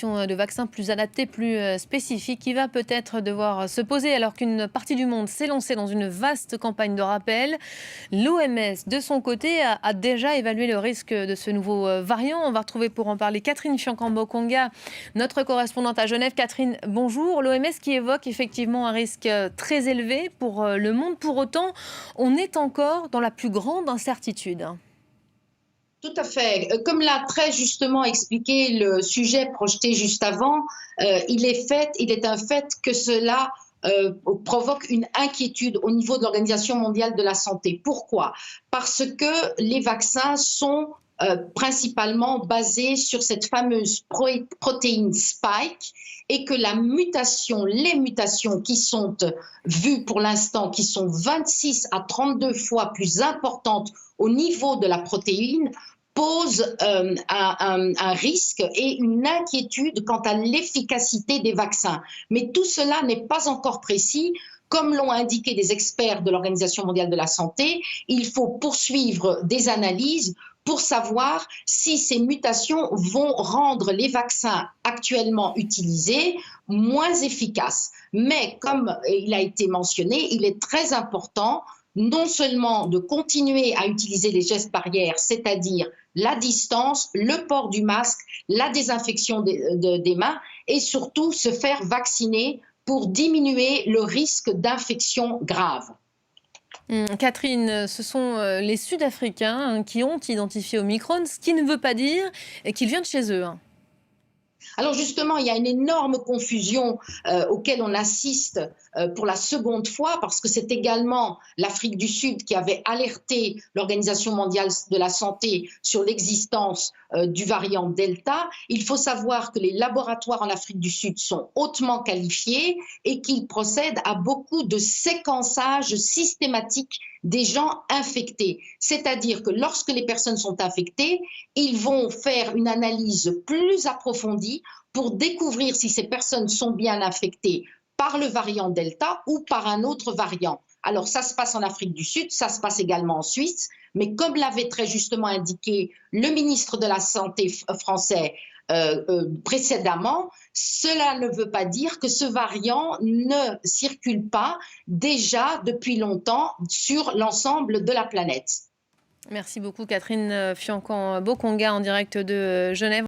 De vaccins plus adaptés, plus spécifiques, qui va peut-être devoir se poser alors qu'une partie du monde s'est lancée dans une vaste campagne de rappel. L'OMS, de son côté, a déjà évalué le risque de ce nouveau variant. On va retrouver pour en parler Catherine Fiancambo-Conga, notre correspondante à Genève. Catherine, bonjour. L'OMS qui évoque effectivement un risque très élevé pour le monde. Pour autant, on est encore dans la plus grande incertitude. Tout à fait. Comme l'a très justement expliqué le sujet projeté juste avant, il est un fait que cela provoque une inquiétude au niveau de l'Organisation mondiale de la santé. Pourquoi? Parce que les vaccins sont principalement basés sur cette fameuse protéine spike et que les mutations qui sont vues pour l'instant, qui sont 26 à 32 fois plus importantes au niveau de la protéine, pose un risque et une inquiétude quant à l'efficacité des vaccins. Mais tout cela n'est pas encore précis. Comme l'ont indiqué des experts de l'Organisation mondiale de la santé, il faut poursuivre des analyses pour savoir si ces mutations vont rendre les vaccins actuellement utilisés moins efficaces. Mais comme il a été mentionné, il est très important non seulement de continuer à utiliser les gestes barrières, c'est-à-dire la distance, le port du masque, la désinfection des mains et surtout se faire vacciner pour diminuer le risque d'infection grave. Catherine, ce sont les Sud-Africains qui ont identifié Omicron, ce qui ne veut pas dire qu'il vient de chez eux. Alors justement, il y a une énorme confusion auquel on assiste pour la seconde fois, parce que c'est également l'Afrique du Sud qui avait alerté l'Organisation mondiale de la santé sur l'existence du variant Delta. Il faut savoir que les laboratoires en Afrique du Sud sont hautement qualifiés et qu'ils procèdent à beaucoup de séquençage systématique des gens infectés. C'est-à-dire que lorsque les personnes sont infectées, ils vont faire une analyse plus approfondie pour découvrir si ces personnes sont bien infectées par le variant Delta ou par un autre variant. Alors ça se passe en Afrique du Sud, ça se passe également en Suisse, mais comme l'avait très justement indiqué le ministre de la Santé français précédemment, cela ne veut pas dire que ce variant ne circule pas déjà depuis longtemps sur l'ensemble de la planète. Merci beaucoup Catherine Fiancambo-Conga en direct de Genève.